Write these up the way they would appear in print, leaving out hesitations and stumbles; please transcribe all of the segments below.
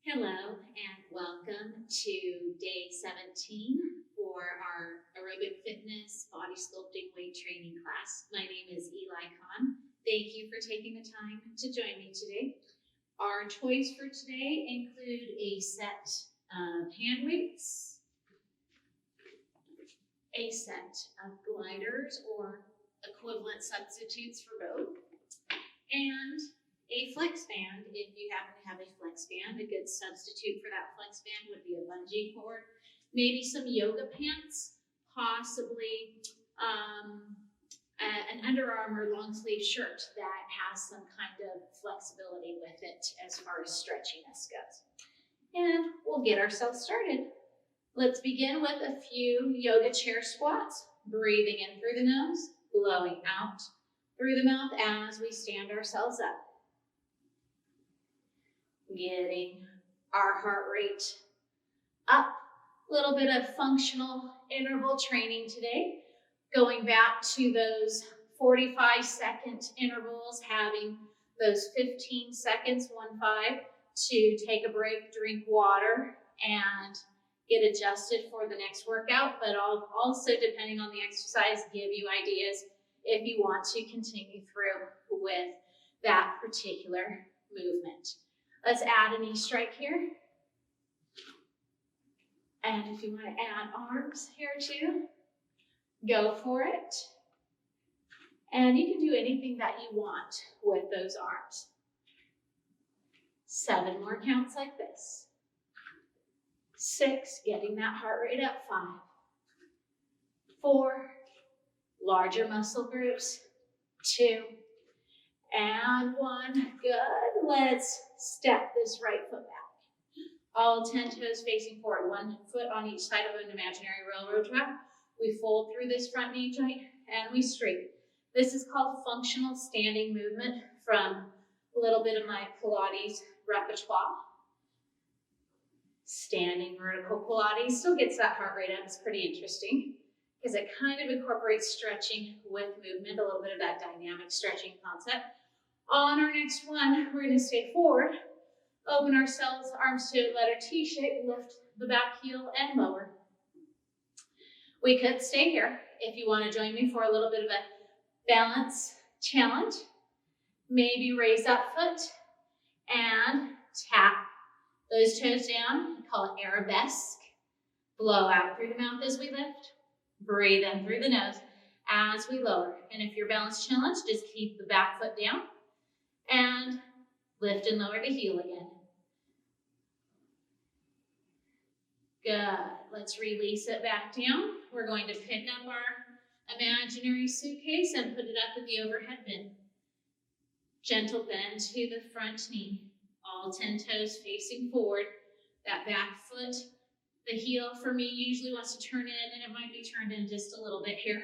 Hello and welcome to day 17 for our aerobic fitness body sculpting weight training class. My name is Eli. Thank you for taking the time to join me today. Our toys for today include a set of hand weights, a set of gliders or equivalent substitutes for both, and a flex band. If you happen to have a flex band, a good substitute for that flex band would be a bungee cord, maybe some yoga pants, possibly an Under Armour long sleeve shirt that has some kind of flexibility with it as far as stretchiness goes. And we'll get ourselves started. Let's begin with a few yoga chair squats, breathing in through the nose, blowing out through the mouth as we stand ourselves up. Getting our heart rate up. A little bit of functional interval training today. Going back to those 45-second intervals, having those 15 seconds, 1-5, to take a break, drink water, and get adjusted for the next workout. But I'll also, depending on the exercise, give you ideas if you want to continue through with that particular movement. Let's add a knee strike here. And if you want to add arms here too, go for it. And you can do anything that you want with those arms. 7 more counts like this. 6, getting that heart rate up. 5, 4, larger muscle groups. 2, and 1. Good. Let's step this right foot back. All 10 toes facing forward, 1 foot on each side of an imaginary railroad track. We fold through this front knee joint and we straighten. This is called functional standing movement from a little bit of my Pilates repertoire. Standing vertical Pilates still gets that heart rate up. It's pretty interesting because it kind of incorporates stretching with movement, a little bit of that dynamic stretching concept. On our next one, we're going to stay forward, open ourselves, arms to letter T shape, lift the back heel and lower. We could stay here if you want to join me for a little bit of a balance challenge. Maybe raise that foot and tap those toes down. We call it arabesque. Blow out through the mouth as we lift. Breathe in through the nose as we lower. And if you're balance challenged, just keep the back foot down and lift and lower the heel again. Good. Let's release it back down. We're going to pick up our imaginary suitcase and put it up at the overhead bin. Gentle bend to the front knee. All 10 toes facing forward. That back foot, the heel for me usually wants to turn in, and it might be turned in just a little bit here.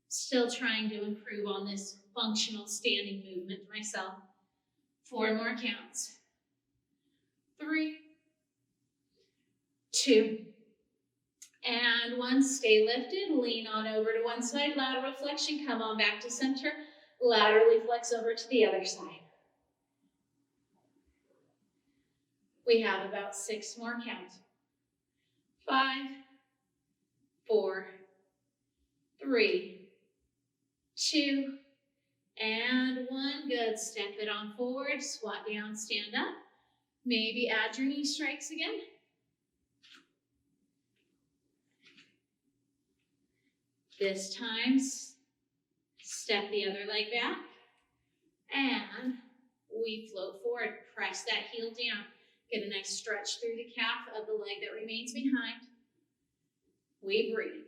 Still trying to improve on this functional standing movement myself. 4 more counts. 3, 2, and 1. Stay lifted. Lean on over to one side. Lateral flexion. Come on back to center. Laterally flex over to the other side. We have about 6 more counts. 5, 4, 3, 2, and 1. Good. Step it on forward. Squat down, stand up. Maybe add your knee strikes again. This time, step the other leg back. And we float forward. Press that heel down. Get a nice stretch through the calf of the leg that remains behind. We breathe.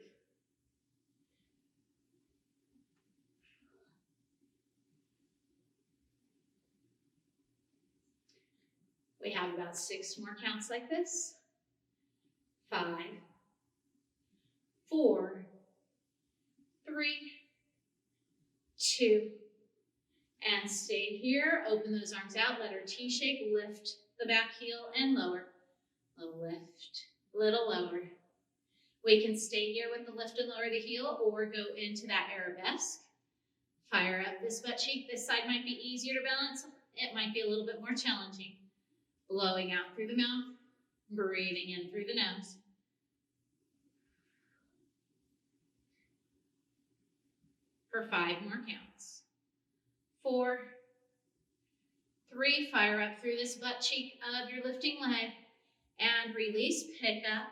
We have about 6 more counts like this. 5, 4, 3, 2, and stay here. Open those arms out, letter T shape, lift the back heel and lower. Little lift, little lower. We can stay here with the lift and lower the heel or go into that arabesque. Fire up this butt cheek. This side might be easier to balance. It might be a little bit more challenging. Blowing out through the mouth, breathing in through the nose. For 5 more counts. 4, 3, fire up through this butt cheek of your lifting leg, and release. Pick up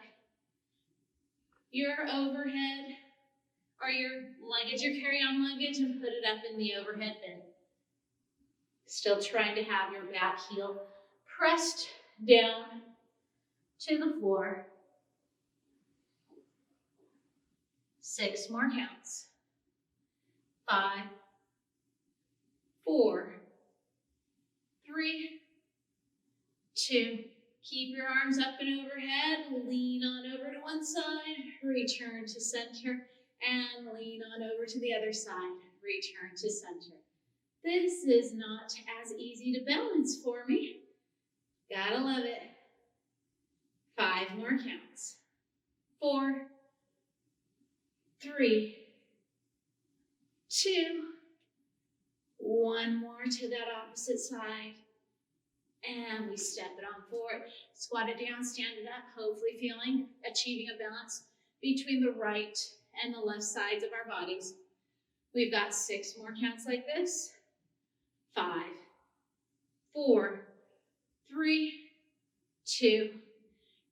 your overhead or your luggage, your carry-on luggage, and put it up in the overhead bin. Still trying to have your back heel pressed down to the floor. 6 more counts. 5, 4, 3, 2. Keep your arms up and overhead. Lean on over to one side. Return to center. And lean on over to the other side. Return to center. This is not as easy to balance for me. Gotta love it. 5 more counts. 4, 3, 2. 1 more to that opposite side. And we step it on forward. Squat it down, stand it up, hopefully achieving a balance between the right and the left sides of our bodies. We've got 6 more counts like this. 5, 4, 3, 2,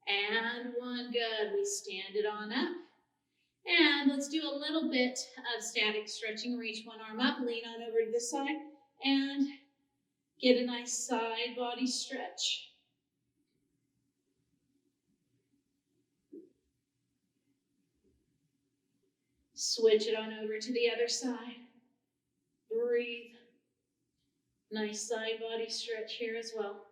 and 1. Good. We stand it on up. And let's do a little bit of static stretching. Reach one arm up, lean on over to this side, and get a nice side body stretch. Switch it on over to the other side. Breathe. Nice side body stretch here as well.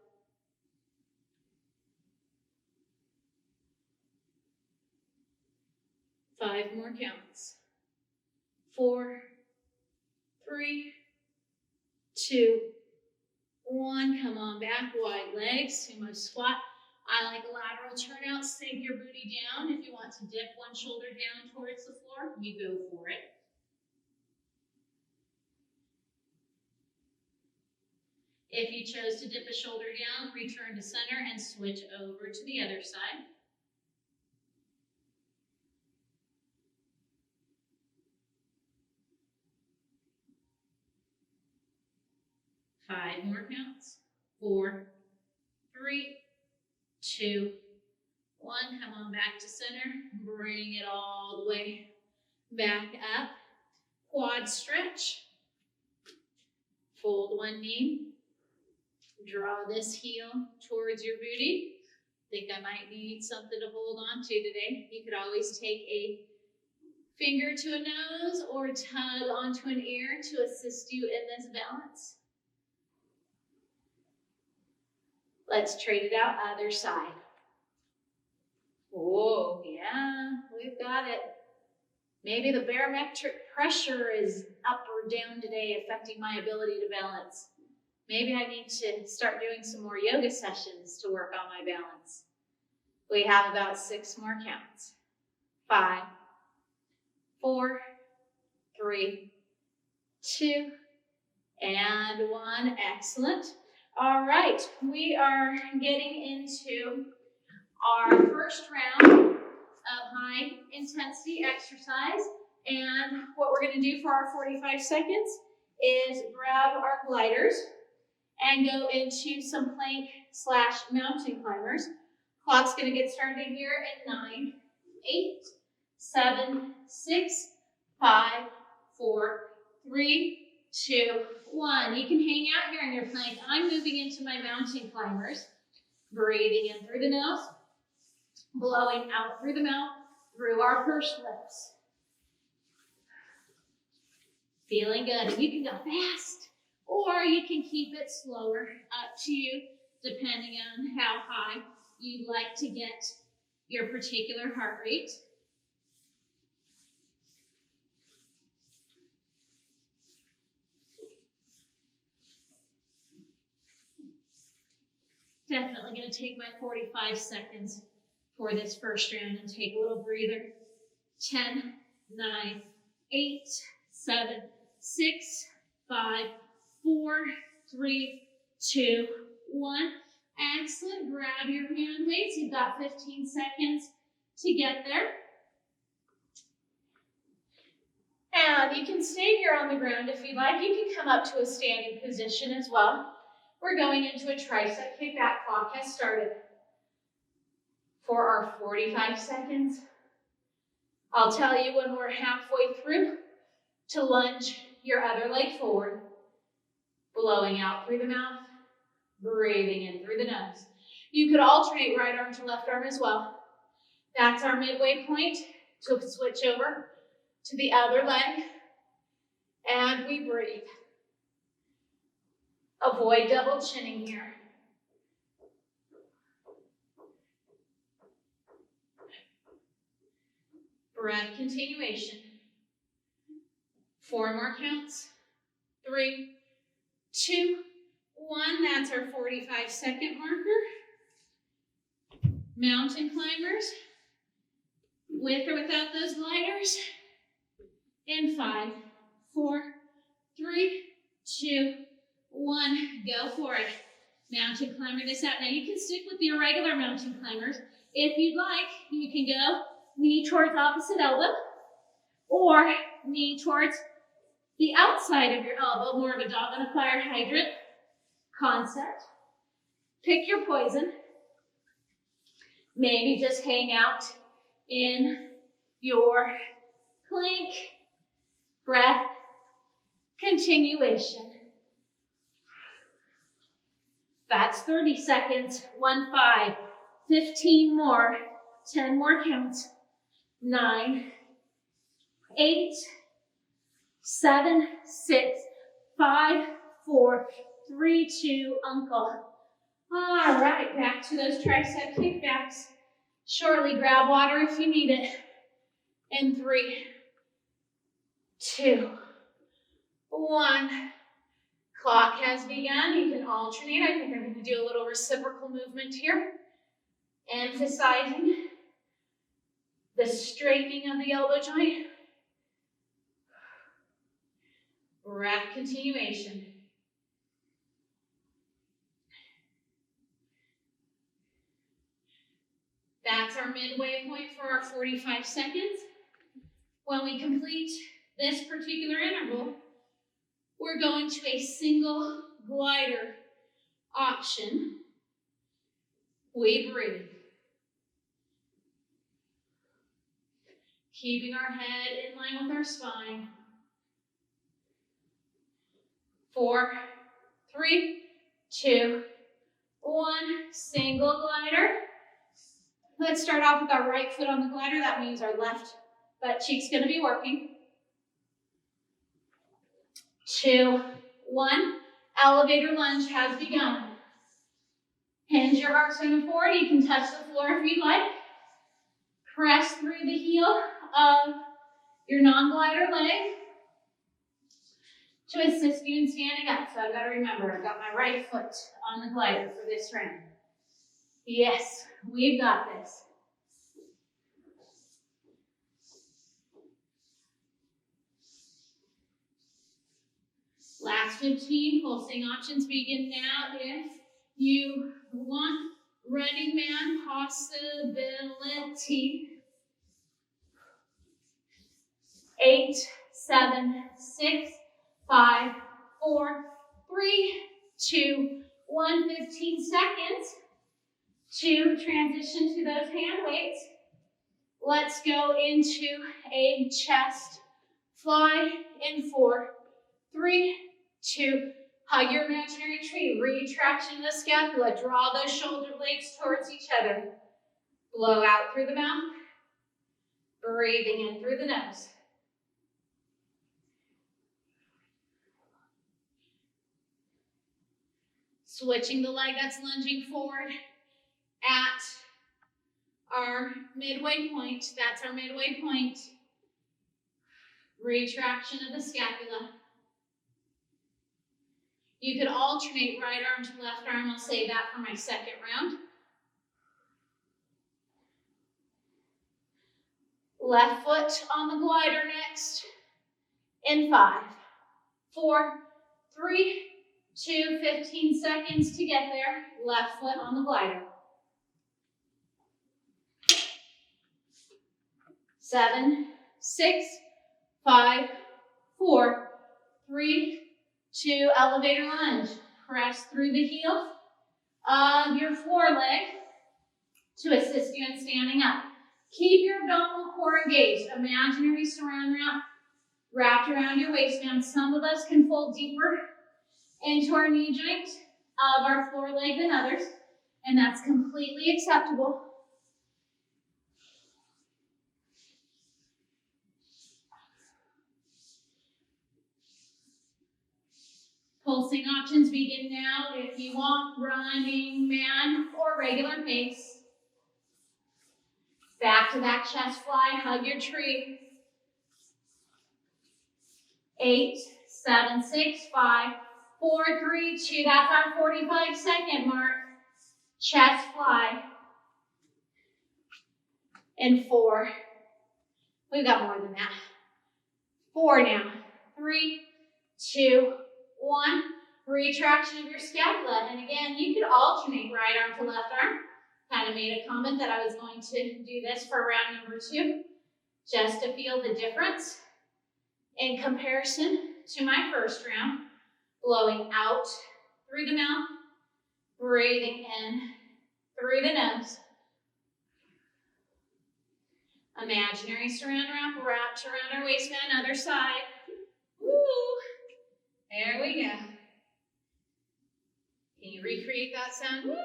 5 more counts. 4, 3, 2, 1. Come on back, wide legs, sumo squat. I like a lateral turnout. Sink your booty down. If you want to dip one shoulder down towards the floor, you go for it. If you chose to dip a shoulder down, return to center and switch over to the other side. 5 more counts. 4, 3, 2, 1. Come on back to center. Bring it all the way back up. Quad stretch. Fold one knee. Draw this heel towards your booty. Think I might need something to hold on to today. You could always take a finger to a nose or tug onto an ear to assist you in this balance. Let's trade it out, other side. Oh, yeah, we've got it. Maybe the barometric pressure is up or down today, affecting my ability to balance. Maybe I need to start doing some more yoga sessions to work on my balance. We have about 6 more counts. 5, 4, 3, 2, and 1. Excellent. All right, we are getting into our first round of high intensity exercise. And what we're going to do for our 45 seconds is grab our gliders and go into some plank / mountain climbers. Clock's going to get started here at 9, 8, 7, 6, 5, 4, 3, 2, 1. You can hang out here in your plank. I'm moving into my mountain climbers. Breathing in through the nose, blowing out through the mouth, through our pursed lips. Feeling good. And you can go fast, or you can keep it slower, up to you, depending on how high you'd like to get your particular heart rate. Definitely going to take my 45 seconds for this first round and take a little breather. 10, 9, 8, 7, 6, 5, 4, 3, 2, 1. Excellent. Grab your hand weights. You've got 15 seconds to get there. And you can stay here on the ground if you'd like. You can come up to a standing position as well. We're going into a tricep kick. That clock has started. For our 45 seconds, I'll tell you when we're halfway through to lunge your other leg forward, blowing out through the mouth, breathing in through the nose. You could alternate right arm to left arm as well. That's our midway point to switch over to the other leg, and we breathe. Avoid double chinning here. Breath continuation. 4 more counts. 3, 2, 1. That's our 45-second marker. Mountain climbers, with or without those gliders. In 5, 4, 3, 2, 1. Go for it. Mountain climber this out. Now you can stick with your regular mountain climbers. If you'd like, you can go knee towards opposite elbow, or knee towards the outside of your elbow, more of a dog on a fire hydrant concept. Pick your poison. Maybe just hang out in your plank. Breath continuation. That's 30 seconds. 1, 5, 15 more, 10 more counts. 9, 8, 7, 6, 5, 4, 3, 2, uncle. All right, back to those tricep kickbacks. Shortly grab water if you need it. In 3, 2, 1. Clock has begun. You can alternate. I think I'm going to do a little reciprocal movement here, emphasizing the straightening of the elbow joint. Breath continuation. That's our midway point for our 45 seconds. When we complete this particular interval, we're going to a single glider option. We breathe. Keeping our head in line with our spine. 4, 3, 2, 1. Single glider. Let's start off with our right foot on the glider. That means our left butt cheek's going to be working. 2, 1. Elevator lunge has begun. Hinge your heart center forward. You can touch the floor if you'd like. Press through the heel of your non-glider leg to assist you in standing up. So I've got to remember, I've got my right foot on the glider for this round. Yes, we've got this. Last 15, pulsing options begin now if you want. Running man possibility. 8, 7, 6, 5, 4, 3, 2, 1. 15 seconds to transition to those hand weights. Let's go into a chest fly in 4, 3, 2. Hug your imaginary tree. Retraction the scapula. Draw those shoulder blades towards each other. Blow out through the mouth. Breathing in through the nose. Switching the leg that's lunging forward at our midway point. That's our midway point. Retraction of the scapula. You could alternate right arm to left arm. I'll save that for my second round. Left foot on the glider next. In 5, 4, 3, 2, 15 seconds to get there. Left foot on the glider. 7, 6, 5, 4, 3, 2, elevator lunge. Press through the heel of your foreleg to assist you in standing up. Keep your abdominal core engaged. Imaginary saran wrap wrapped around your waistband. Some of us can fold deeper into our knee joint of our foreleg than others, and that's completely acceptable. Pulsing options begin now if you want, running, man, or regular pace. Back to back chest fly, hug your tree. 8, 7, 6, 5, 4, 3, 2. That's our 45-second mark. Chest fly. And 4. We've got more than that. 4 now. 3, 2, 1. Retraction of your scapula. And again, you could alternate right arm to left arm. Kind of made a comment that I was going to do this for round number 2, just to feel the difference in comparison to my first round. Blowing out through the mouth, breathing in through the nose. Imaginary saran wrap wrapped around our waistband, other side. Woo! There we go. Can you recreate that sound? Woo!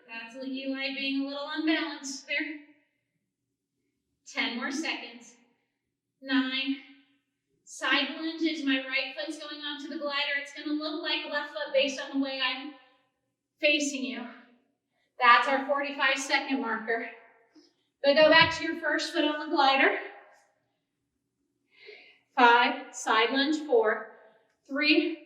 That's Eli being a little unbalanced there. 10 more seconds. 9. Side lunges, my right foot's going onto the glider. It's going to look like left foot based on the way I'm facing you. That's our 45-second marker. But go back to your first foot on the glider. 5, side lunge, 4, 3,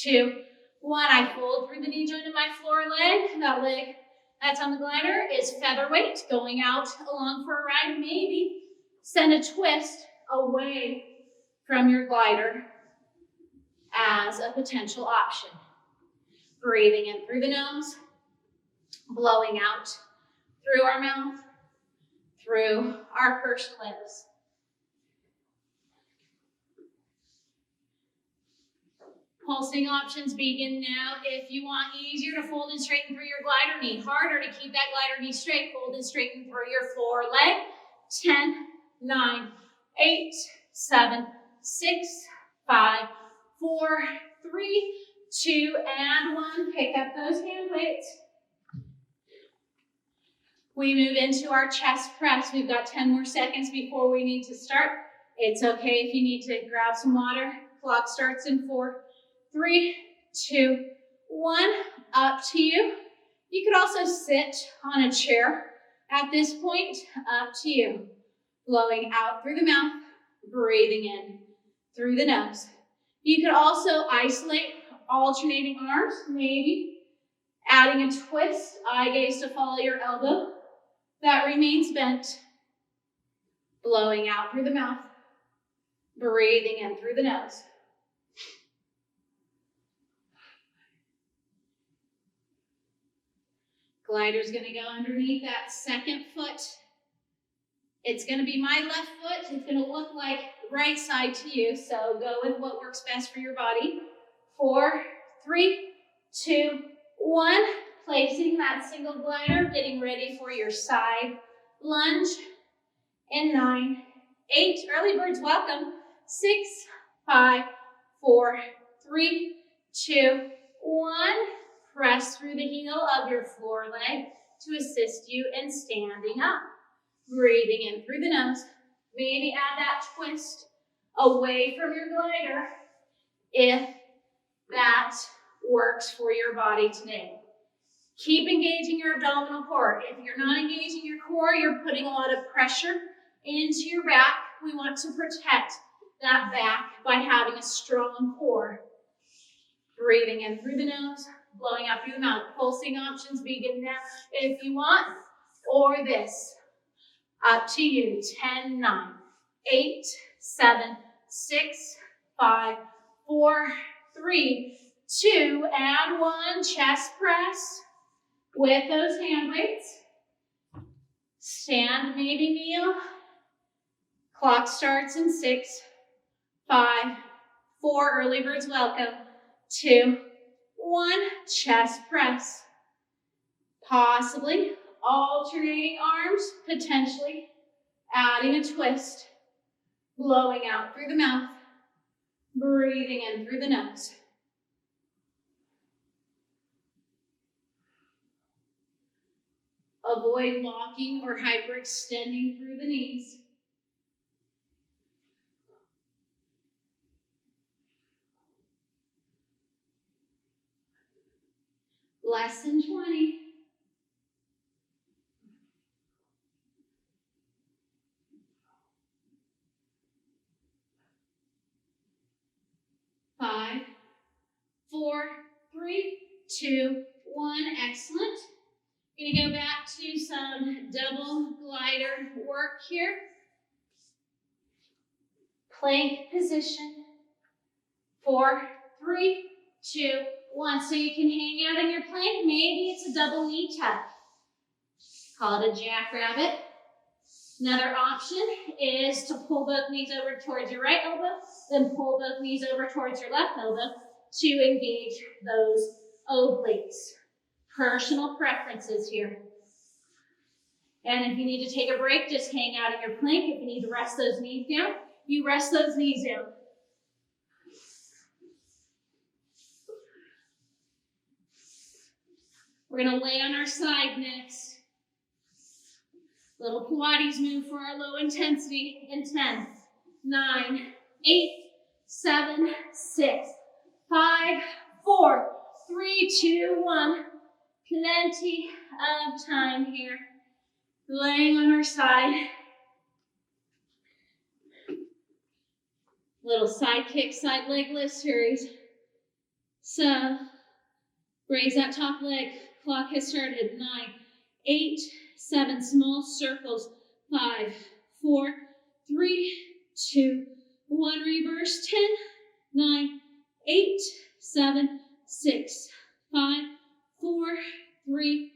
2, 1. I fold through the knee joint of my floor leg. That leg that's on the glider is featherweight, going out along for a ride. Maybe send a twist away from your glider as a potential option. Breathing in through the nose, blowing out through our mouth, through our pursed lips. Pulsing options begin now. If you want easier to fold and straighten through your glider knee, harder to keep that glider knee straight, fold and straighten through your floor leg. 10, 9, 8, 7, 6, 5, 4, 3, 2, and 1. Pick up those hand weights. We move into our chest press. We've got 10 more seconds before we need to start. It's okay if you need to grab some water. Clock starts in 4, 3, 2, 1. Up to you. You could also sit on a chair at this point. Up to you. Blowing out through the mouth, breathing in through the nose. You could also isolate alternating arms, maybe adding a twist, eye gaze to follow your elbow. That remains bent. Blowing out through the mouth, breathing in through the nose. Glider's going to go underneath that second foot. It's going to be my left foot. It's going to look like right side to you, so go with what works best for your body. 4, 3, 2, 1. Placing that single glider, getting ready for your side lunge. And 9, 8, early birds welcome. 6, 5, 4, 3, 2, 1. Press through the heel of your floor leg to assist you in standing up. Breathing in through the nose. Maybe add that twist away from your glider if that works for your body today. Keep engaging your abdominal core. If you're not engaging your core, you're putting a lot of pressure into your back. We want to protect that back by having a strong core. Breathing in through the nose, blowing out through the mouth. Pulsing options begin now if you want, or this. Up to you. 10, 9, 8, 7, 6, 5, 4, 3, 2, and 1, chest press with those hand weights. Stand, maybe kneel. Clock starts in 6, 5, 4, early birds welcome, 2, 1, chest press. Possibly alternating arms, potentially adding a twist, blowing out through the mouth, breathing in through the nose. Avoid locking or hyperextending through the knees. Less than 20. Five, 4, 3, 2, 1. Excellent. We're going to go back to some double glider work here. Plank position. 4, 3, 2, 1. So you can hang out in your plank. Maybe it's a double knee tuck. Call it a jackrabbit. Another option is to pull both knees over towards your right elbow, then pull both knees over towards your left elbow to engage those obliques. Personal preferences here. And if you need to take a break, just hang out in your plank. If you need to rest those knees down, you rest those knees down. We're going to lay on our side next. Little Pilates move for our low intensity in 10, 9, 8, 7, 6, 5, 4, 3, 2, 1. Plenty of time here. Laying on our side. Little side kick, side leg lift series. So, raise that top leg. Clock has started. 9, 8, 7, small circles. 5, 4, 3, 2, 1. Reverse. 10, 9, 8, 7, 6, 5, 4, 3,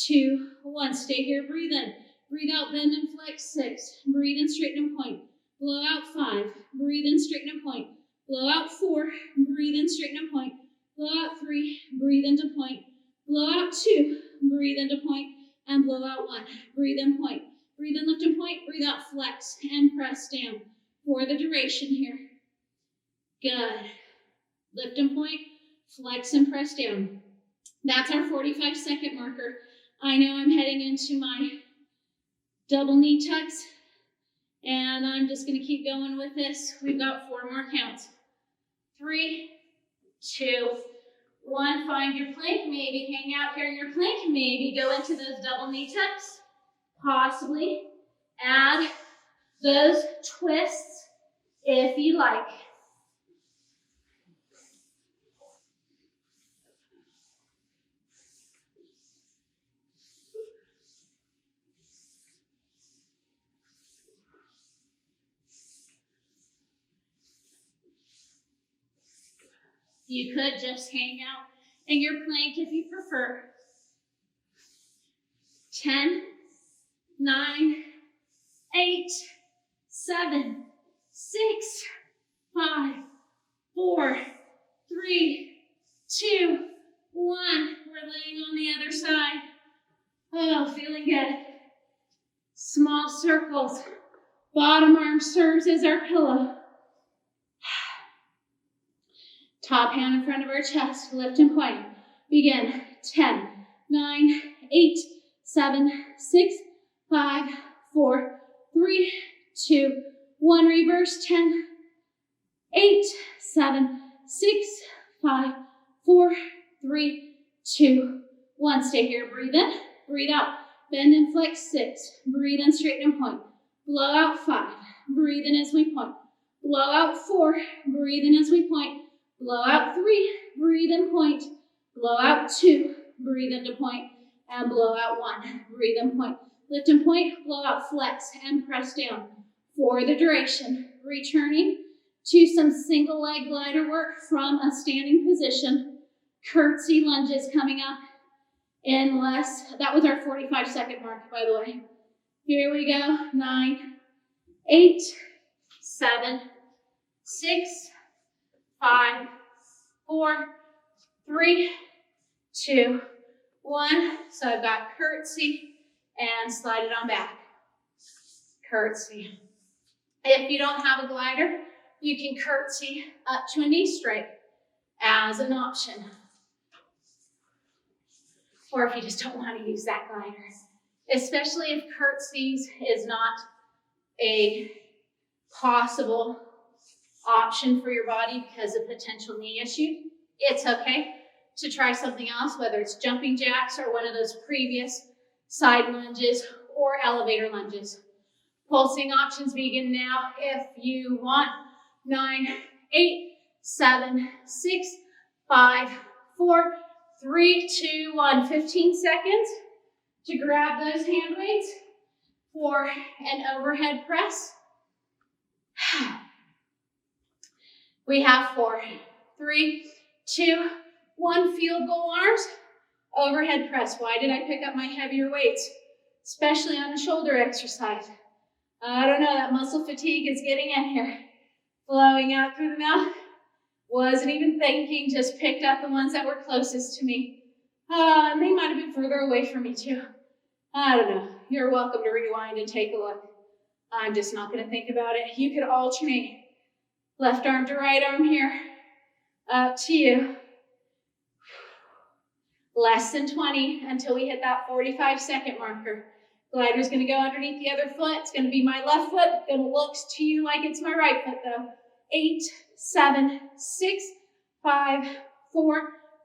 2, 1. Stay here. Breathe in. Breathe out. Bend and flex. 6. Breathe in. Straighten and point. Blow out. 5. Breathe in. Straighten and point. Blow out. 4. Breathe in. Straighten and point. Blow out. 3. Breathe into point. Blow out. 2. Breathe into point. And blow out. 1. Breathe in. Point. Breathe in. Lift and point. Breathe out. Flex and press down for the duration here. Good. Lift and point. Flex and press down. That's our 45-second marker. I know I'm heading into my double knee tucks, and I'm just going to keep going with this. We've got 4 more counts. 3, 2, 1. Find your plank. Maybe hang out here in your plank. Maybe go into those double knee tucks. Possibly add those twists if you like. You could just hang out in your plank if you prefer. 10, 9, 8, 7, 6, 5, 4, 3, 2, 1. We're laying on the other side. Oh, feeling good. Small circles. Bottom arm serves as our pillow. Top hand in front of our chest, lift and point. Begin. 10, 9, 8, 7, 6, 5, 4, 3, 2, 1. Reverse. 10, 8, 7, 6, 5, 4, 3, 2, 1. Stay here. Breathe in. Breathe out. Bend and flex. 6. Breathe in. Straighten and point. Blow out. 5. Breathe in as we point. Blow out. 4. Breathe in as we point. Blow out. 3. Breathe in. Point. Blow out. 2. Breathe into point. And blow out. 1. Breathe in. Point. Lift and point. Blow out. Flex and press down for the duration. Returning to some single leg glider work from a standing position. curtsy lunges coming up in less. That was our 45-second mark, by the way. Here we go. 9, 8, 7, 6, 5, 4, 3, 2, 1. So I've got curtsy and slide it on back. Curtsy. If you don't have a glider, you can curtsy up to a knee strike as an option. Or if you just don't want to use that glider. Especially if curtsies is not a possible option for your body because of potential knee issue, it's okay to try something else, whether it's jumping jacks or one of those previous side lunges or elevator lunges. Pulsing options begin now if you want. 9, 8, 7, 6, 5, 4, 3, 2, 1. 15 seconds to grab those hand weights for an overhead press. We have 4, 3, 2, 1. Field goal arms, overhead press. Why did I pick up my heavier weights? Especially on a shoulder exercise. I don't know, that muscle fatigue is getting in here. Flowing out through the mouth. Wasn't even thinking, just picked up the ones that were closest to me. And they might have been further away from me too. I don't know. You're welcome to rewind and take a look. I'm just not going to think about it. You could alternate left arm to right arm here. Up to you. Less than 20 until we hit that 45-second marker. Glider's going to go underneath the other foot. It's going to be my left foot. It's going to look to you like it's my right foot though. 8, 7, 6, 5, 4,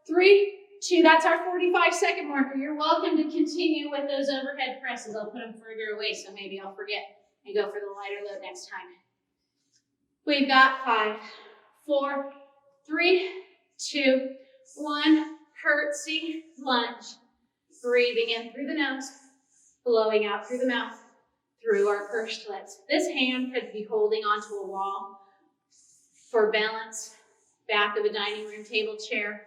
3, 2. That's our 45-second marker. You're welcome to continue with those overhead presses. I'll put them further away so maybe I'll forget and go for the lighter load next time. We've got 5, 4, 3, 2, 1. Curtsy lunge. Breathing in through the nose, blowing out through the mouth, through our pursed lips. This hand could be holding onto a wall for balance, back of a dining room table chair,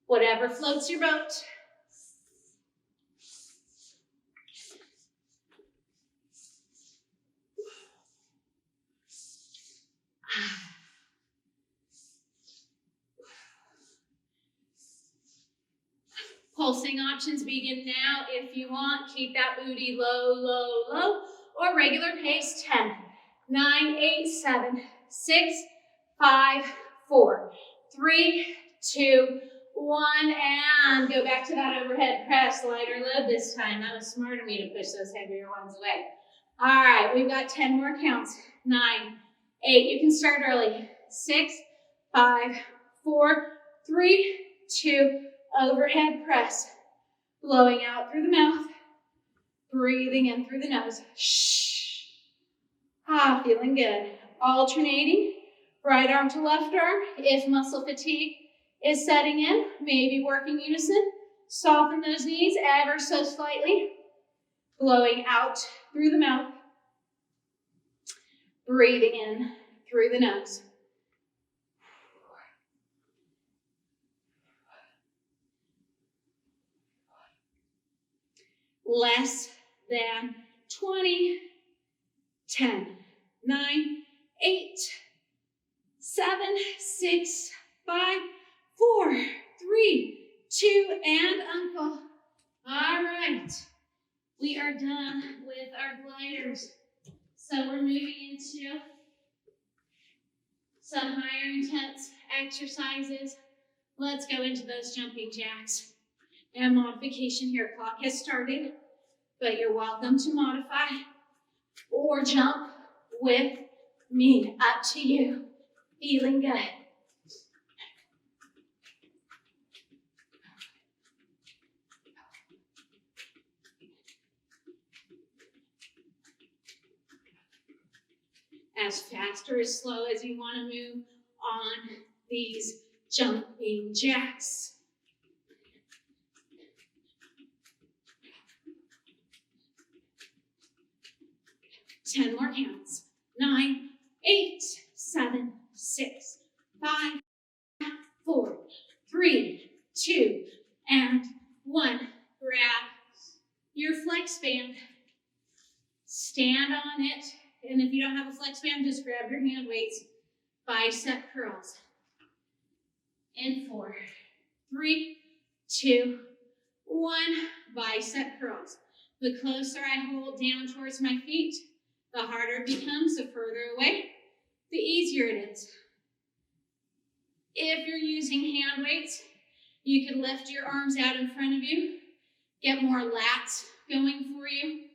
whatever floats your boat. Pulsing options begin now if you want. Keep that booty low, low, low, or regular pace. 10, 9, 8, 7, 6, 5, 4, 3, 2, 1, and go back to that overhead press. Lighter load this time. That was smart of me to push those heavier ones away. All right, we've got 10 more counts. 9, 8, you can start early. 6, 5, 4, 3, 2, overhead press. Blowing out through the mouth. Breathing in through the nose. Shh. Feeling good. Alternating. Right arm to left arm. If muscle fatigue is setting in, maybe working unison. Soften those knees ever so slightly. Blowing out through the mouth. Breathing in through the nose. Less than 20. 10, 9, 8, 7, 6, 5, 4, 3, 2, and uncle. All right, we are done with our gliders. So we're moving into some higher intense exercises. Let's go into those jumping jacks. And modification here, clock has started, but you're welcome to modify or jump with me. Up to you. Feeling good. As fast or as slow as you want to move on these jumping jacks. 10 more counts. 9, 8, 7, 6, 5, 4, 3, Stand on it. And if you don't have a flex band, just grab your hand weights. Bicep curls. In 4, 3, 2, 1. Bicep curls. The closer I hold down towards my feet, the harder it becomes. The further away, the easier it is. If you're using hand weights, you can lift your arms out in front of you, get more lats going for you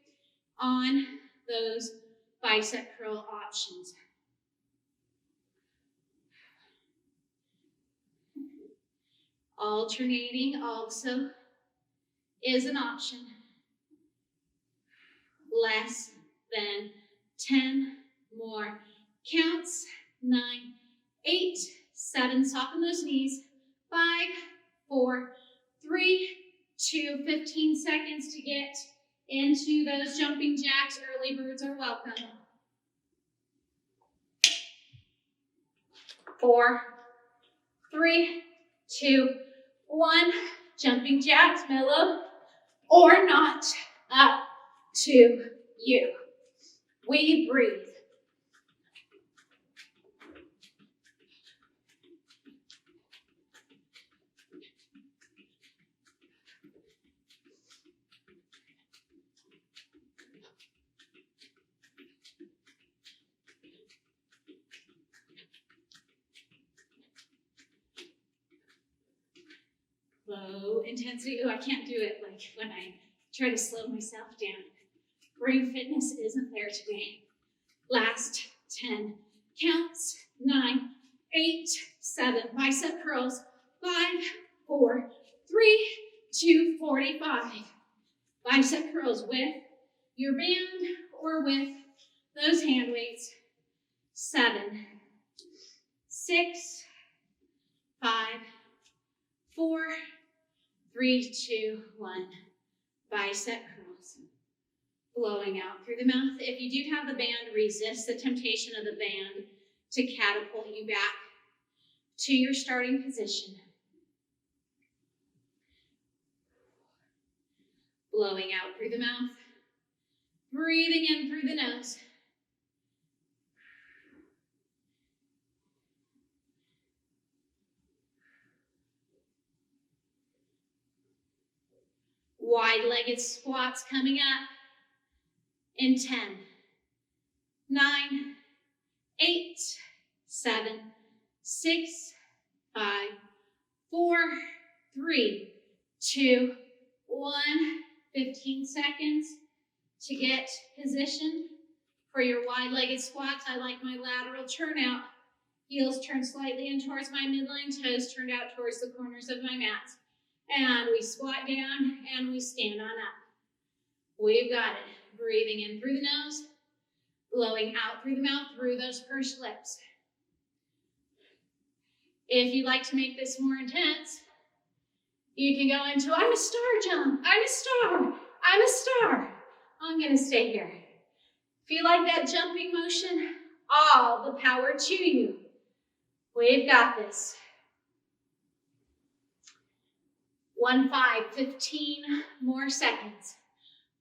on those bicep curl options. Alternating also is an option. Less than 10 more counts. 9, 8, 7, soften those knees. 5, 4, 3, 2, 15 seconds to get into those jumping jacks. Early birds are welcome. 4, 3, 2, 1. Jumping jacks, mellow or not, up to you. We breathe. Low intensity. Oh, I can't do it like when I try to slow myself down. Brain fitness isn't there today. Last 10 counts. 9, 8, 7. Bicep curls. 5, 4, 3, 2, 45. Bicep curls with your band or with those hand weights. 7, 6, 5, 4, 3, 2, 1. Bicep curls. Blowing out through the mouth. If you do have the band, resist the temptation of the band to catapult you back to your starting position. Blowing out through the mouth. Breathing in through the nose. Wide-legged squats coming up in 10, 9, 8, 7, 6, 5, 4, 3, 2, 1. 15 seconds to get positioned for your wide-legged squats. I like my lateral turn out. Heels turned slightly in towards my midline, toes turned out towards the corners of my mats. And we squat down and we stand on up. We've got it. Breathing in through the nose, blowing out through the mouth, through those pursed lips. If you'd like to make this more intense, you can go into, I'm a star jump, I'm a star, I'm a star. I'm gonna stay here. If you like that jumping motion, all the power to you. We've got this. 1, 5, 15 more seconds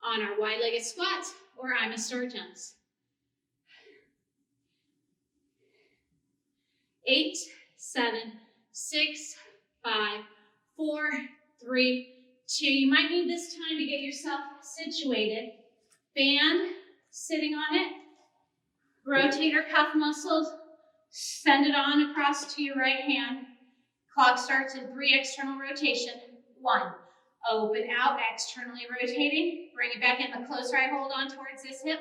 on our wide-legged squats or I'm a star jumps. 8, 7, 6, 5, 4, 3, 2. You might need this time to get yourself situated. Band, sitting on it. Rotator cuff muscles, send it on across to your right hand. Clock starts in 3 external rotation. 1, open out, externally rotating. Bring it back in. The closer I hold on towards this hip,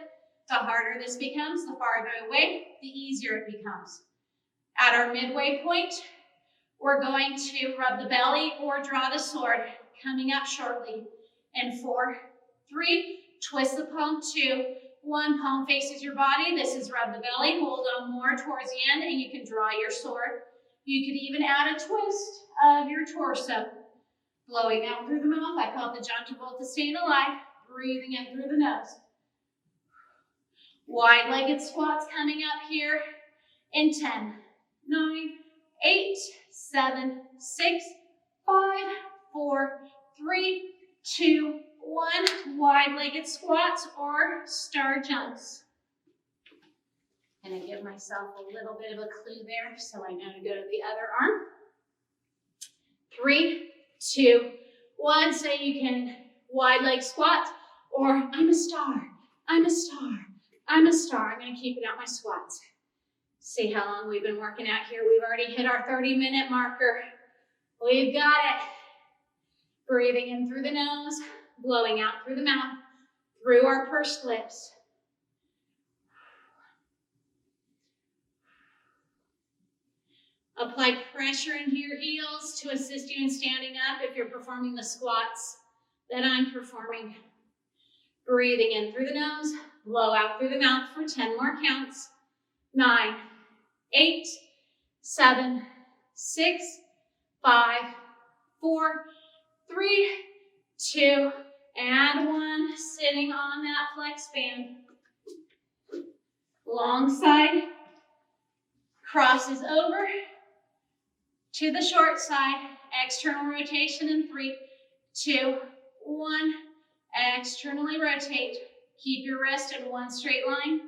the harder this becomes. The farther away, the easier it becomes. At our midway point, we're going to rub the belly or draw the sword. Coming up shortly. In 4, 3, twist the palm. 2, 1, palm faces your body. This is rub the belly. Hold on more towards the end and you can draw your sword. You could even add a twist of your torso. Blowing out through the mouth. I call it the John Travolta staying alive. Breathing in through the nose. Wide-legged squats coming up here in 10, 9, 8, 7, 6, 5, 4, 3, 2, 1 wide-legged squats or star jumps. And I give myself a little bit of a clue there so I know to go to the other arm. 3, 2, 1. Say you can wide leg squat or I'm a star, I'm a star, I'm a star. I'm going to keep it at my squats. See how long we've been working out here. We've already hit our 30-minute marker. We've got it. Breathing in through the nose, blowing out through the mouth, through our pursed lips. Apply pressure into your heels to assist you in standing up if you're performing the squats that I'm performing. Breathing in through the nose, blow out through the mouth for 10 more counts. 9, 8, 7, 6, 5, 4, 3, 2, and 1. Sitting on that flex band. Long side crosses over to the short side. External rotation in 3, 2, 1. Externally rotate. Keep your wrist in one straight line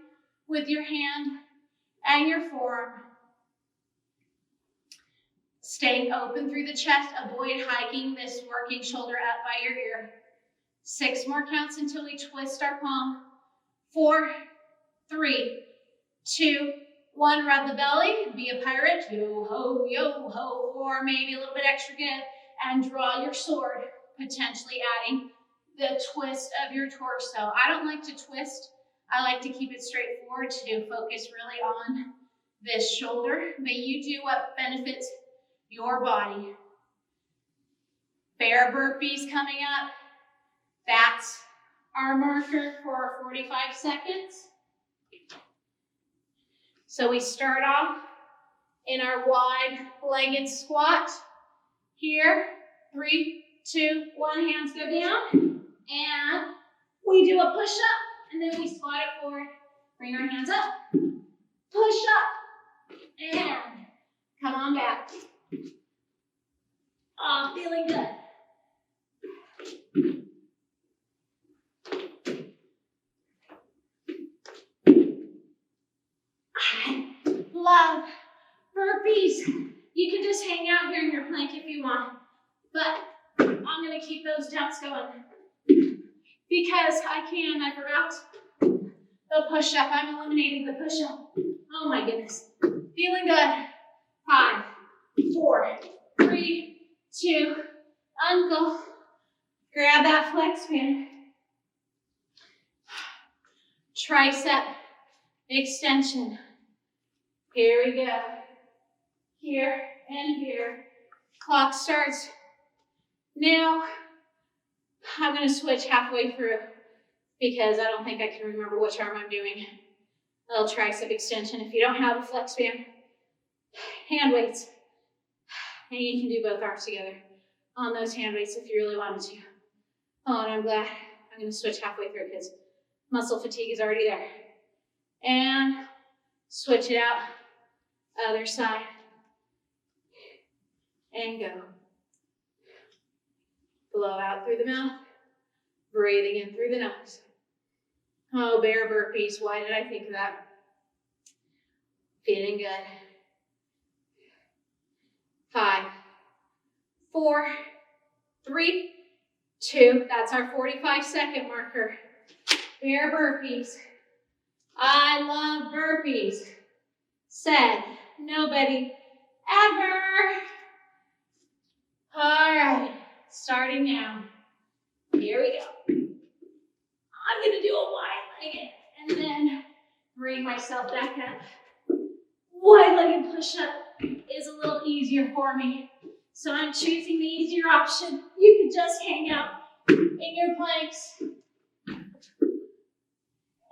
with your hand and your forearm. Staying open through the chest. Avoid hiking this working shoulder up by your ear. 6 more counts until we twist our palm. 4, 3, 2, 1. Rub the belly. Be a pirate. Yo ho, or maybe a little bit extra give. And draw your sword, potentially adding the twist of your torso. I don't like to twist. I like to keep it straightforward to focus really on this shoulder, but you do what benefits your body. Bear burpees coming up. That's our marker for 45 seconds. So we start off in our wide-legged squat. Here, 3, 2, 1, hands go down. And we do a push-up, and then we squat it forward. Bring our hands up. Push up. And come on back. Oh, feeling good. I love burpees. You can just hang out here in your plank if you want, but I'm going to keep those jumps going because I forgot the push-up. I'm eliminating the push-up. Oh my goodness. Feeling good. 5, 4, 3, 2, uncle. Grab that flex band. Tricep extension. Here we go. Here and here. Clock starts. Now, I'm going to switch halfway through because I don't think I can remember which arm I'm doing. A little tricep extension. If you don't have a flex band, hand weights. And you can do both arms together on those hand weights if you really wanted to. Oh, and I'm glad I'm going to switch halfway through because muscle fatigue is already there. And switch it out. Other side. And go. Blow out through the mouth. Breathing in through the nose. Oh, bear burpees. Why did I think of that? Feeling good. 5, 4, 3, 2. That's our 45-second marker. Bear burpees. I love burpees. Said nobody ever. All right, starting now. Here we go. I'm going to do a wide-legged and then bring myself back up. Wide-legged push-up is a little easier for me, so I'm choosing the easier option. You can just hang out in your planks.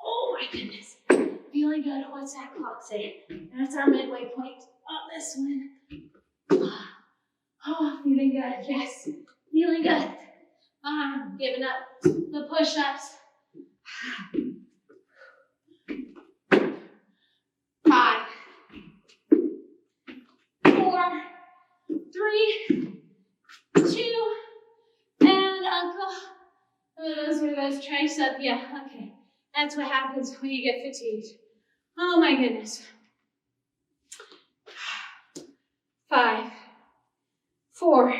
Oh my goodness, feeling good. What's that clock say? That's our midway point on this one. Oh, feeling good. Yes, feeling good. I'm giving up the push-ups. 5, 4, 3, 2, and uncle. The tricep. Yeah, okay. That's what happens when you get fatigued. Oh my goodness. 5, 4,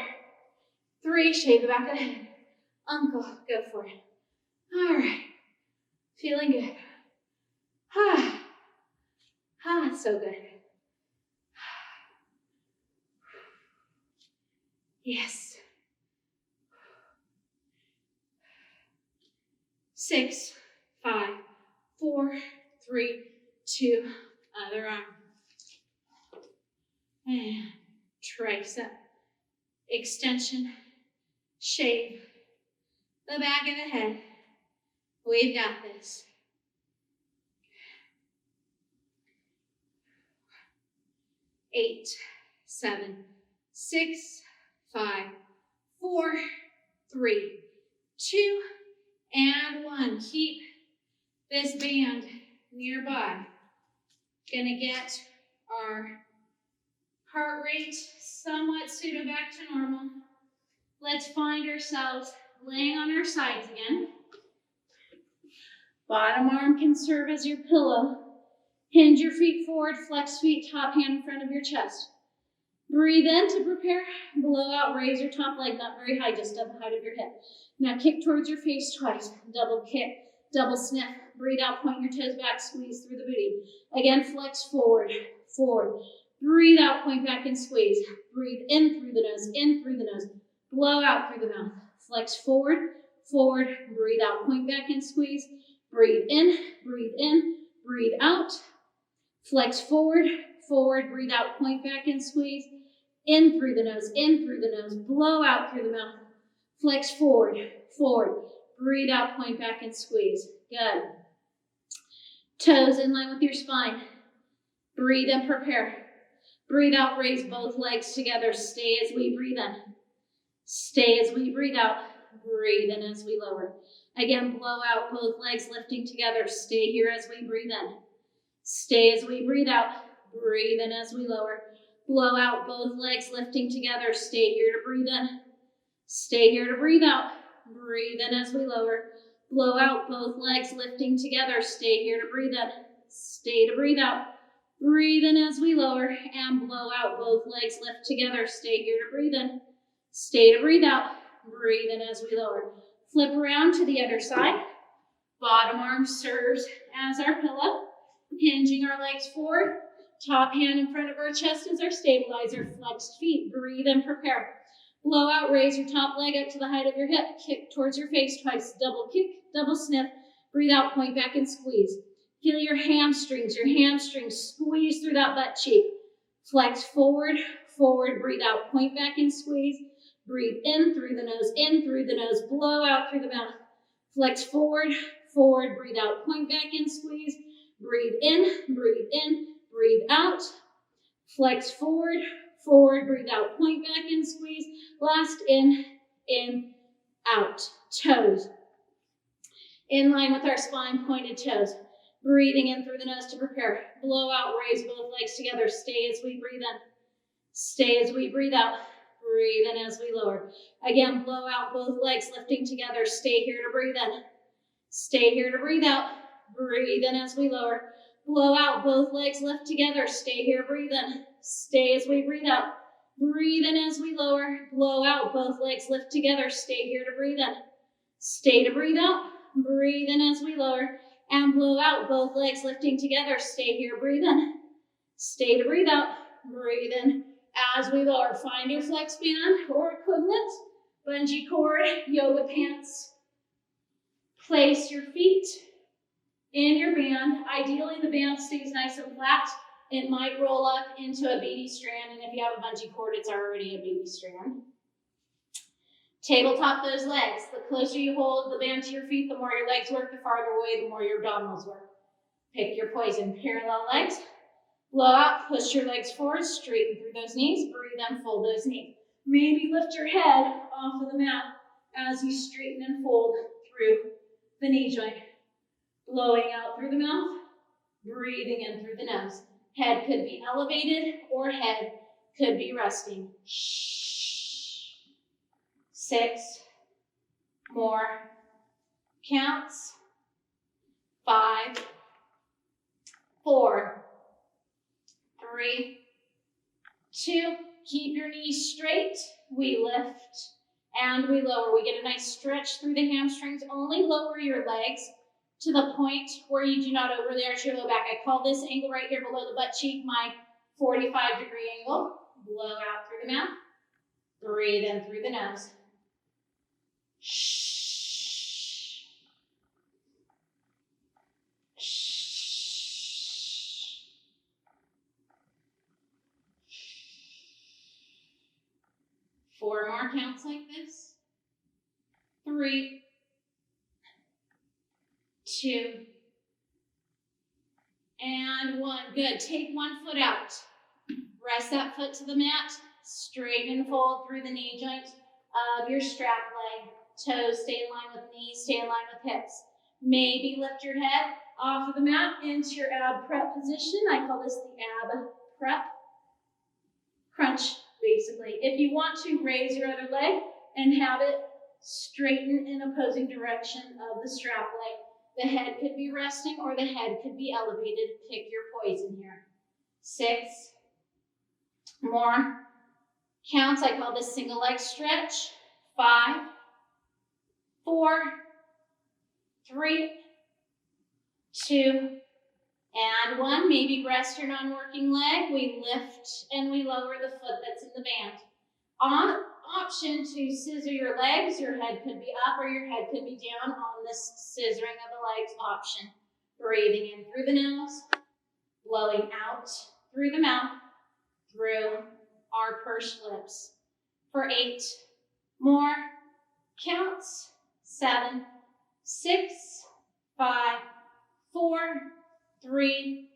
3, shave the back of the head. Uncle, go for it. All right. Feeling good. So good. Yes. 6, 5, 4, 3, 2, other arm. And tricep. Extension. Shave the back of the head. We've got this. 8, 7, 6, 5, 4, 3, 2, and 1. Keep this band nearby. Gonna get our heart rate somewhat pseudo back to normal. Let's find ourselves laying on our sides again. Bottom arm can serve as your pillow. Hinge your feet forward, flex feet, top hand in front of your chest. Breathe in to prepare. Blow out, raise your top leg, not very high, just at the height of your hip. Now kick towards your face twice. Double kick, double sniff. Breathe out, point your toes back, squeeze through the booty. Again, flex forward, forward. Breathe out, point back and squeeze. Breathe in through the nose, in through the nose. Blow out through the mouth. Flex forward, forward. Breathe out, point back and squeeze. Breathe in, breathe out. Flex forward, forward. Breathe out, point back and squeeze. In through the nose, in through the nose. Blow out through the mouth. Flex forward, forward. Breathe out, point back and squeeze. Good. Toes in line with your spine. Breathe and prepare. Breathe out, raise both legs together. Stay as we breathe in. Stay as we breathe out. Breathe in as we lower. Again, blow out, both legs lifting together. Stay here as we breathe in. Stay as we breathe out. Breathe in as we lower. Blow out, both legs lifting together. Stay here to breathe in. Stay here to breathe out. Breathe in as we lower. Blow out, both legs lifting together. Stay here to breathe in. Stay to breathe out. Breathe in as we lower. And blow out, both legs lift together. Stay here to breathe in. Stay to breathe out. Breathe in as we lower. Flip around to the other side. Bottom arm serves as our pillow. Hinging our legs forward. Top hand in front of our chest is our stabilizer. Flexed feet. Breathe and prepare. Blow out, raise your top leg up to the height of your hip. Kick towards your face twice. Double kick, double sniff. Breathe out, point back and squeeze. Feel your hamstrings. Squeeze through that butt cheek. Flex forward, forward. Breathe out, point back and squeeze. Breathe in through the nose. Blow out through the mouth. Flex forward, forward. Breathe out, point back and squeeze. Breathe in, breathe out. Flex forward, forward. Breathe out, point back and squeeze. Last in, out. Toes. In line with our spine, pointed toes. Breathing in through the nose to prepare. Blow out, raise both legs together. Stay as we breathe in. Stay as we breathe out. Breathe in as we lower. Again, blow out, both legs lifting together. Stay here to breathe in. Stay here to breathe out. Breathe in as we lower. Blow out, both legs lift together. Stay here, breathe in. Stay as we breathe out. Breathe in as we lower. Blow out, both legs lift together. Stay here to breathe in. Stay to breathe out. Breathe in as we lower. And blow out, both legs lifting together. Stay here, breathe in. Stay to breathe out. Breathe in as we lower. Find your flex band or equivalent. Bungee cord, yoga pants. Place your feet in your band. Ideally, the band stays nice and flat. It might roll up into a BD strand, and if you have a bungee cord, it's already a BD strand. Tabletop those legs. The closer you hold the band to your feet, the more your legs work. The farther away, the more your abdominals work. Pick your poison. Parallel legs. Blow out, push your legs forward, straighten through those knees. Breathe in, fold those knees. Maybe lift your head off of the mat as you straighten and fold through the knee joint. Blowing out through the mouth, breathing in through the nose. Head could be elevated or head could be resting. 6 more. counts. 5, 4, 3, 2. Keep your knees straight. We lift and we lower. We get a nice stretch through the hamstrings. Only lower your legs to the point where you do not overarch your low back. I call this angle right here below the butt cheek my 45-degree angle. Blow out through the mouth. Breathe in through the nose. Shh. 4 more counts like this. 3, 2, and 1. Good. Take one foot out. Rest that foot to the mat. Straighten and fold through the knee joint of your strap leg. Toes stay in line with knees, stay in line with hips. Maybe lift your head off of the mat into your ab prep position. I call this the ab prep. Crunch, basically. If you want to, raise your other leg and have it straighten in opposing direction of the strap leg. The head could be resting or the head could be elevated. Pick your poison here. 6 more counts. I call this single leg stretch. 5, 4, 3, 2, and 1. Maybe rest your non-working leg. We lift and we lower the foot that's in the band. Option to scissor your legs. Your head could be up or your head could be down on this scissoring of the legs option. Breathing in through the nose, blowing out through the mouth, through our pursed lips. For 8 more counts. 7, 6, 5, 4, 3,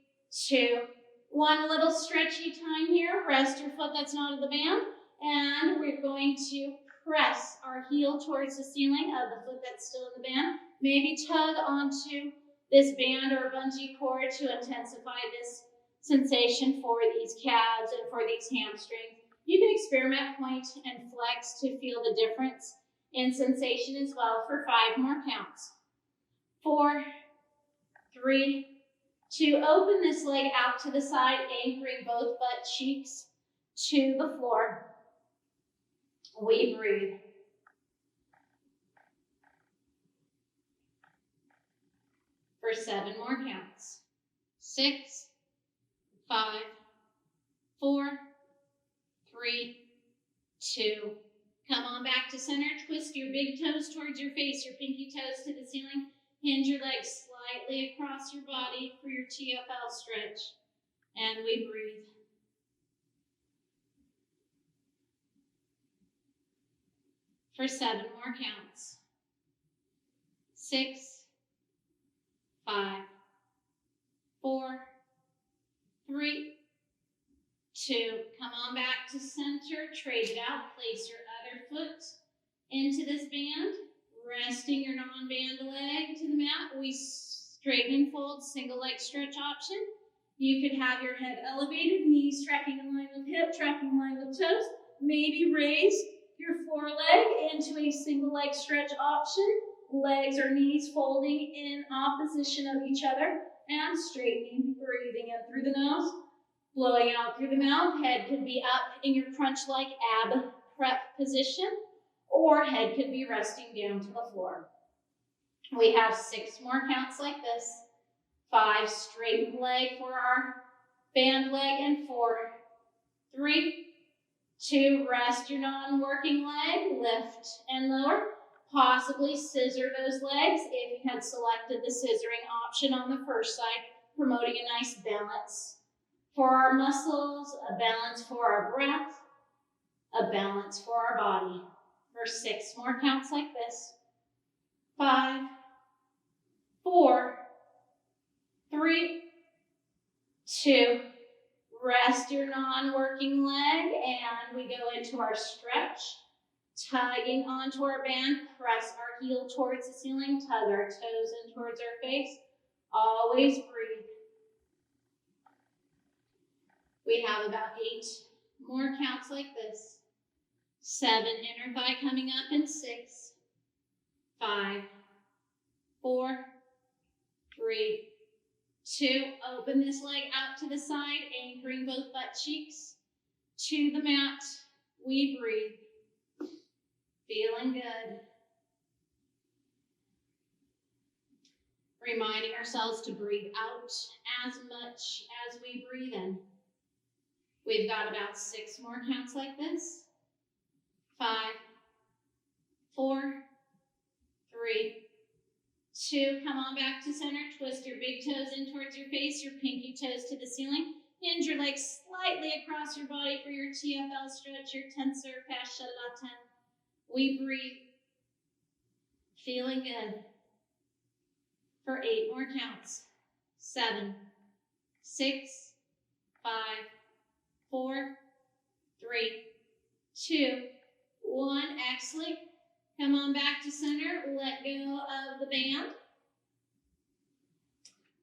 2, 1. A little stretchy time here. Rest your foot that's not in the band. And we're going to press our heel towards the ceiling of the foot that's still in the band. Maybe tug onto this band or bungee cord to intensify this sensation for these calves and for these hamstrings. You can experiment, point, and flex to feel the difference in sensation as well for 5 more counts. 4, 3, 2. Open this leg out to the side, anchoring both butt cheeks to the floor. We breathe. For 7 more counts. 6, 5, 4, 3, 2. Come on back to center. Twist your big toes towards your face, your pinky toes to the ceiling. Hinge your legs slightly across your body for your TFL stretch. And we breathe. For 7 more counts. 6, 5, 4, 3, 2. Come on back to center. Trade it out. Place your other foot into this band. Resting your non-band leg to the mat. We straighten and fold, single leg stretch option. You could have your head elevated, knees tracking in line with hip, tracking in line with toes. Maybe raise your foreleg into a single leg stretch option. Legs or knees folding in opposition of each other and straightening, breathing in through the nose, blowing out through the mouth. Head could be up in your crunch-like ab prep position, or head could be resting down to the floor. We have 6 more counts like this. 5, straighten leg for our band leg, and 4, 3, 2, rest your non-working leg, lift and lower. Possibly scissor those legs if you had selected the scissoring option on the first side, promoting a nice balance for our muscles, a balance for our breath, a balance for our body. For 6 more counts like this. 5, 4, 3, 2. Rest your non-working leg, and we go into our stretch. Tugging onto our band, press our heel towards the ceiling, tug our toes in towards our face. Always breathe. We have about 8 more counts like this. 7, inner thigh coming up in 6, 5, 4, 3, 2. Open this leg out to the side, anchoring both butt cheeks to the mat. We breathe. Feeling good. Reminding ourselves to breathe out as much as we breathe in. We've got about 6 more counts like this. 5, 4, 3, 2. Come on back to center. Twist your big toes in towards your face, your pinky toes to the ceiling. Hinge your legs slightly across your body for your TFL stretch, your tensor fascia latan. We breathe. Feeling good. For 8 more counts. 7, 6, 5, 4, 3, 2, 1. Excellent. Come on back to center. Let go of the band.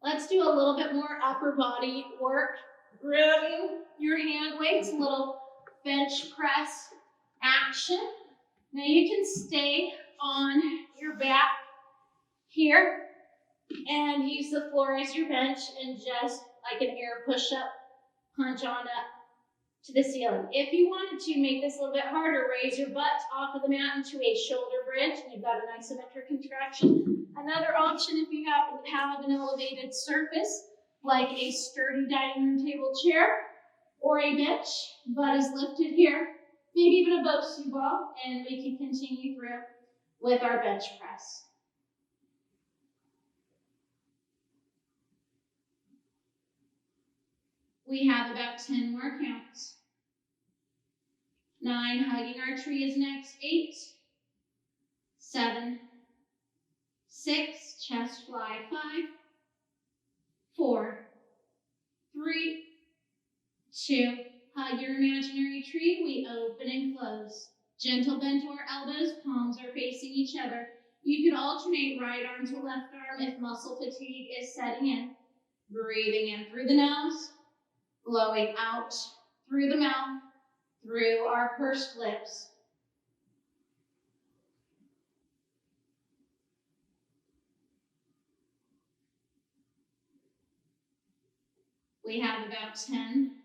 Let's do a little bit more upper body work. Grabbing your hand weights, a little bench press action. Now you can stay on your back here and use the floor as your bench and just like an air push-up, punch on up to the ceiling. If you wanted to make this a little bit harder, raise your butt off of the mat into a shoulder bridge, and you've got an isometric contraction. Another option, if you happen to have an elevated surface, like a sturdy dining room table chair or a bench, butt is lifted here, maybe even a Bosu ball, and we can continue through with our bench press. We have about 10 more counts. 9, hugging our tree is next. 8, 7, 6, chest fly. 5, 4, 3, 2, hug your imaginary tree. We open and close. Gentle bend to our elbows, palms are facing each other. You could alternate right arm to left arm if muscle fatigue is setting in. Breathing in through the nose, blowing out through the mouth, through our pursed lips. We have about 10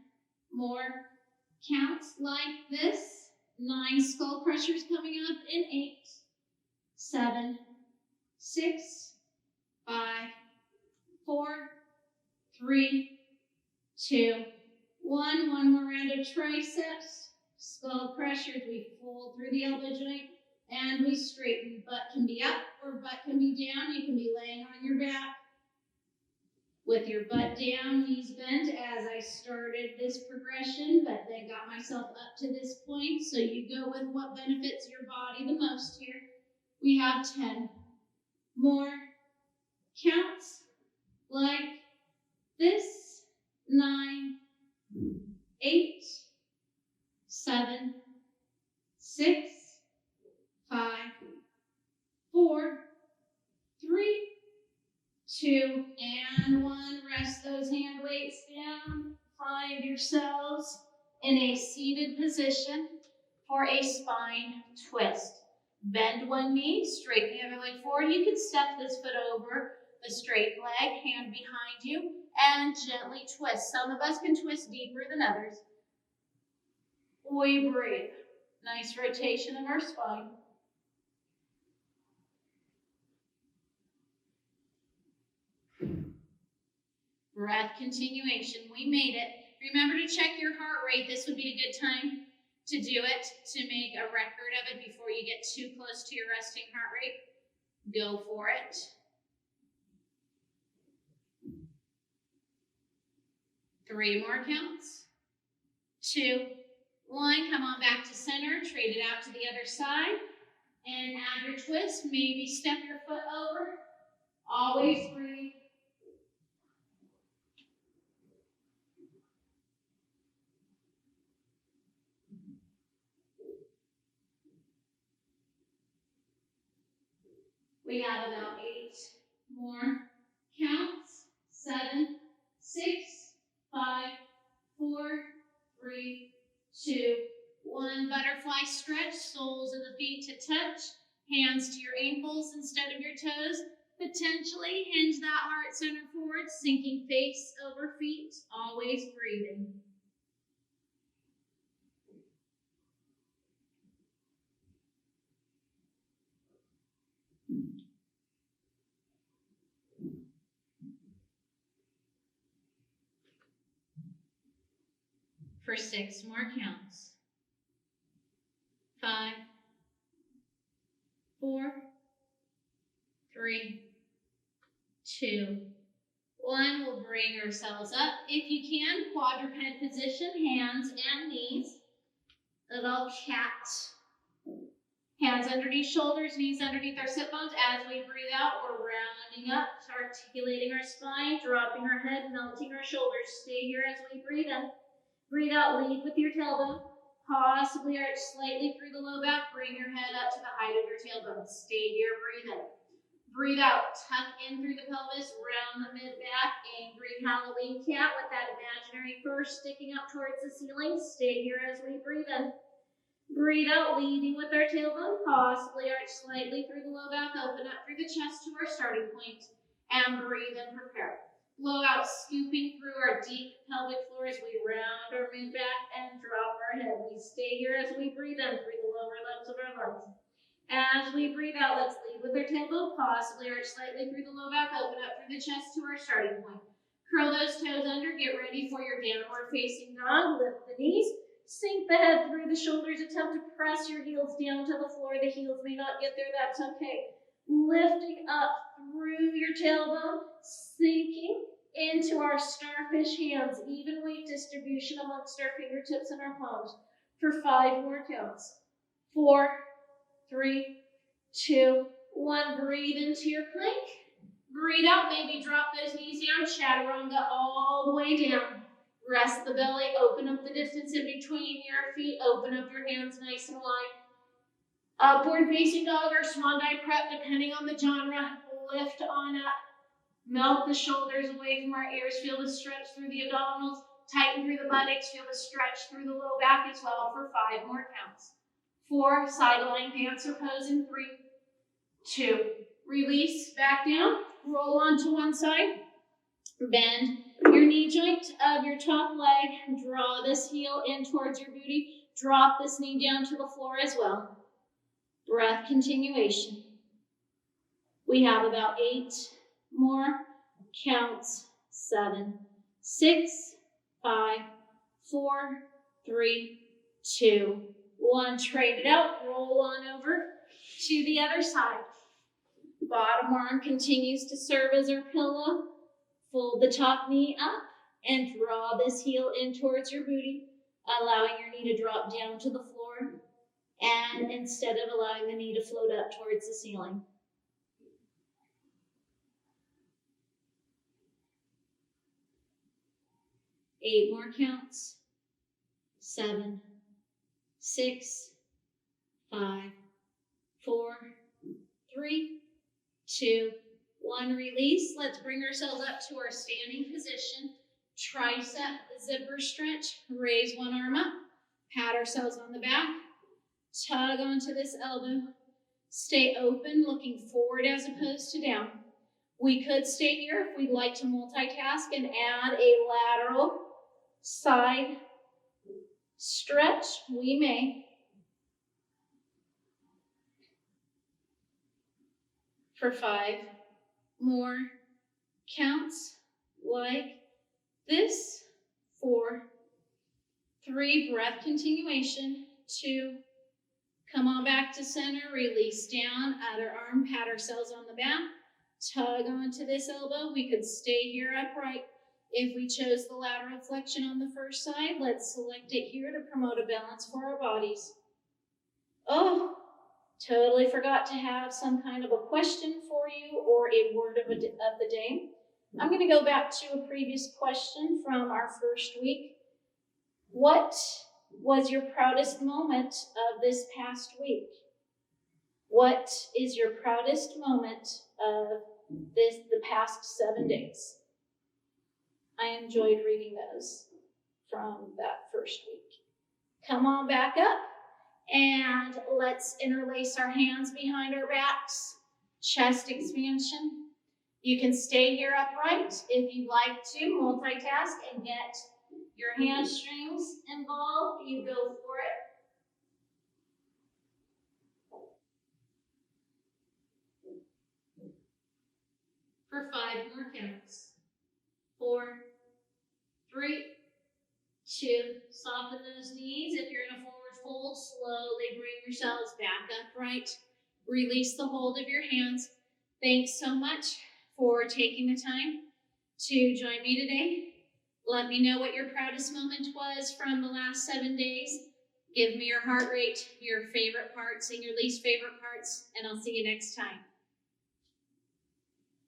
more counts like this. 9 skull crushers coming up in 8, 7, 6, 5, 4, 3, 2, 1. One more round of triceps. Skull crushers. We fold through the elbow joint and we straighten. Butt can be up or butt can be down. You can be laying on your back with your butt down, knees bent as I started this progression, but then got myself up to this point. So you go with what benefits your body the most here. We have 10 more counts like this. 9, 8, 7, 6, 5, 4, 3, 2, and 1. Rest those hand weights down. Find yourselves in a seated position for a spine twist. Bend one knee, straighten the other leg forward. You can step this foot over the straight leg, hand behind you, and gently twist. Some of us can twist deeper than others. We breathe. Nice rotation of our spine. Breath continuation. We made it. Remember to check your heart rate. This would be a good time to do it, to make a record of it before you get too close to your resting heart rate. Go for it. Three more counts. 2, 1. Come on back to center. Trade it out to the other side. And add your twist. Maybe step your foot over. Always breathe. We have about 8 more counts. 7, 6, 5, 4, 3, 2, 1. Butterfly stretch, soles of the feet to touch, hands to your ankles instead of your toes. Potentially hinge that heart center forward, sinking face over feet, always breathing. For 6 more counts. 5, 4, 3, 2, 1. We'll bring ourselves up. If you can, quadruped position, hands and knees. Little cat. Hands underneath shoulders, knees underneath our sit bones. As we breathe out, we're rounding up, articulating our spine, dropping our head, melting our shoulders. Stay here as we breathe in. Breathe out, lead with your tailbone. Possibly arch slightly through the low back. Bring your head up to the height of your tailbone. Stay here, breathe in. Breathe out, tuck in through the pelvis, round the mid-back, angry Halloween cat with that imaginary fur sticking up towards the ceiling. Stay here as we breathe in. Breathe out, leading with our tailbone, possibly arch slightly through the low back, open up through the chest to our starting point, and breathe in, prepare. Blow out, scooping through our deep pelvic floor as we round our mid-back and drop our head. We stay here as we breathe in through the lower lobes of our lungs. As we breathe out, let's lead with our tailbone, possibly arch slightly through the low back, open up through the chest to our starting point. Curl those toes under, get ready for your downward facing dog. Lift the knees, sink the head through the shoulders, attempt to press your heels down to the floor. The heels may not get there, that's okay. Lifting up through your tailbone, sinking into our starfish hands, even weight distribution amongst our fingertips and our palms for 5 more counts. 4, 3, 2, 1. Breathe into your plank. Breathe out, maybe drop those knees down, chaturanga all the way down. Rest the belly, open up the distance in between your feet, open up your hands nice and wide. Upward facing dog or swan dive prep, depending on the genre. Lift on up. Melt the shoulders away from our ears. Feel the stretch through the abdominals. Tighten through the buttocks. Feel the stretch through the low back as well for 5 more counts. 4, sideline dancer pose in 3, 2. Release, back down. Roll onto one side. Bend your knee joint of your top leg. Draw this heel in towards your booty. Drop this knee down to the floor as well. Breath continuation. We have about 8 more counts. 7, 6, 5, 4, 3, 2, 1. Trade it out. Roll on over to the other side. Bottom arm continues to serve as our pillow. Fold the top knee up and draw this heel in towards your booty, allowing your knee to drop down to the floor, and instead of allowing the knee to float up towards the ceiling. Eight more counts. 7, 6, 5, 4, 3, 2, 1. Release. Let's bring ourselves up to our standing position. Tricep zipper stretch. Raise one arm up. Pat ourselves on the back. Tug onto this elbow. Stay open, looking forward as opposed to down. We could stay here if we'd like to multitask and add a lateral side stretch. We may. For 5 more counts like this. 4, 3, breath continuation. 2, come on back to center, release down, other arm, pat ourselves on the back, tug onto this elbow. We could stay here upright. If we chose the lateral flexion on the first side, let's select it here to promote a balance for our bodies. Oh, totally forgot to have some kind of a question for you or a word of the day. I'm going to go back to a previous question from our first week. What was your proudest moment of this past week? What is your proudest moment of the past 7 days? I enjoyed reading those from that first week. Come on back up and let's interlace our hands behind our backs. Chest expansion. You can stay here upright if you'd like to multitask and get your hamstrings involved. You go for it. For 5 more counts. 4, 3, 2. Soften those knees. If you're in a forward fold, slowly bring yourselves back upright. Release the hold of your hands. Thanks so much for taking the time to join me today. Let me know what your proudest moment was from the last 7 days. Give me your heart rate, your favorite parts, and your least favorite parts, and I'll see you next time.